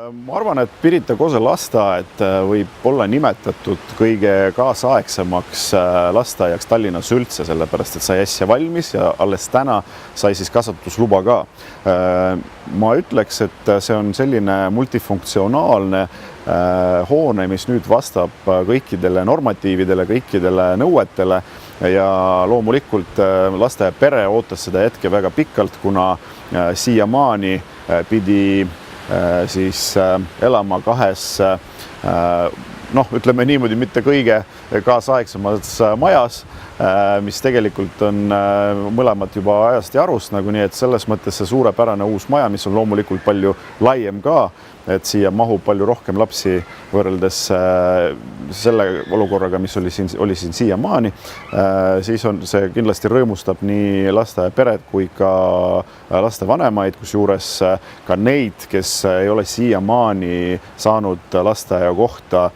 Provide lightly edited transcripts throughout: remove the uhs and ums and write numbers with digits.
Ma arvan, et Pirita Kose lasteaed võib olla nimetatud kõige kaasaegsemaks lasteaiaks Tallinnas üldse, sellepärast et sai äsja valmis ja alles täna sai siis kasvatusluba ka. Ma ütleks, et see on selline multifunktsionaalne hoone, mis nüüd vastab kõikidele normatiividele, kõikidele nõuetele ja loomulikult lasteaia pere ootas seda hetke väga pikalt, kuna siiamaani pidi siis elama kahes, ütleme niimoodi, mitte kõige kaasaegsemas majas, mis tegelikult on mõlemad juba ajast ja arust, nii et selles mõttes see suurepärane uus maja, mis on loomulikult palju laiem ka, et siia mahub palju rohkem lapsi võrreldes selle olukorraga, mis oli siin siiamaani, siis on see kindlasti rõõmustab nii lasteaia peret kui ka lastevanemaid, kusjuures ka neid, kes ei ole siiamaani saanud lasteaia kohta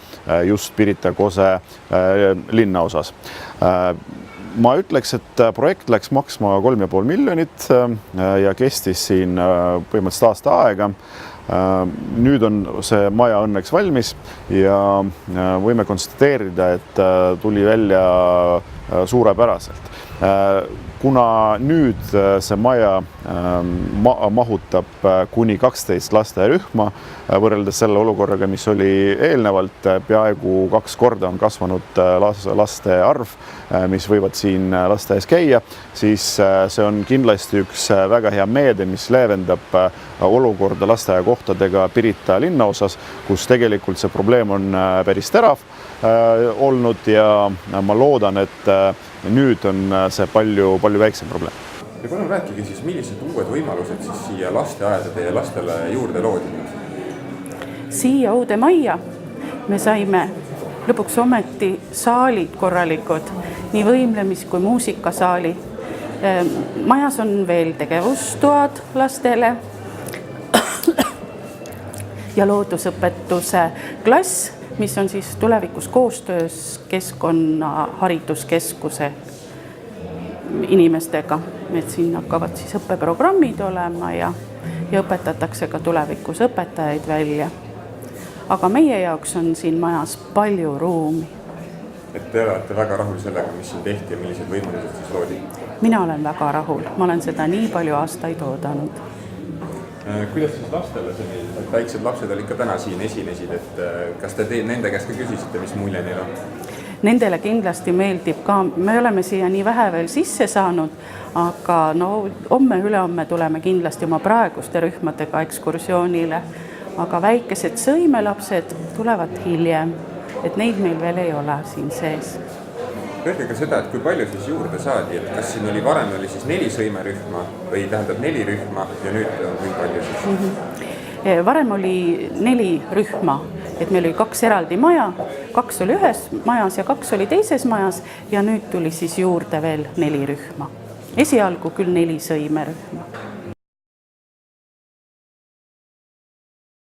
just Pirita Kose linnaosas. Ma ütleks, et projekt läks maksma 3,5 miljonit ja kestis siin põhimõtteliselt aasta aega. Nüüd on see maja õnneks valmis ja võime konstateerida, et tuli välja suurepäraselt. Kuna nüüd see maja mahutab kuni 12 lasteaiarühma võrreldes selle olukorraga, mis oli eelnevalt, peaaegu 2 korda on kasvanud laste arv, mis võivad siin lasteaias käia, siis see on kindlasti üks väga hea meede, mis leevendab olukorda lasteaiakohtadega Pirita linnaosas, kus tegelikult see probleem on päris terav olnud ja ma loodan, et nüüd on see palju väiksem probleem. Ja palun rääkige siis, millised uued võimalused siis siia lasteaedade ja lastele juurde loodi? Siia uude majja me saime lõpuks ometi saalid korralikud, nii võimlemis- kui muusikasaali. Majas on veel tegevustoad lastele ja loodusõpetuse klass, mis on siis tulevikus koostöös Keskkonna hariduskeskuse inimestega. Et siin hakkavad siis õppeprogrammid olema ja õpetatakse ka tulevikus õpetajaid välja. Aga meie jaoks on siin majas palju ruumi. Et te olete väga rahul sellega, mis siin tehti ja millised võimalused siis loodi? Mina olen väga rahul. Ma olen seda nii palju aastaid oodanud. Kuidas siis lastele sellised väiksed lapsed olid ka täna siin esinesid, et kas te nende käest ka küsisite, mis mulje neil on? Nendele kindlasti meeldib ka. Me oleme siia nii vähe veel sisse saanud, aga homme-ülehomme tuleme kindlasti oma praeguste rühmadega ekskursioonile. Aga väikesed sõimelapsed tulevad hiljem, et neid meil veel ei ole siin sees. Öelge ka seda, et kui palju siis juurde saadi, et kas siin varem oli siis 4 sõimerühma või tähendab 4 rühma ja nüüd on kui palju siis? Varem oli 4 rühma, et meil oli 2 eraldi maja, 2 oli ühes majas ja 2 oli teises majas ja nüüd tuli siis juurde veel 4 rühma. Esialgu küll 4 sõimerühma.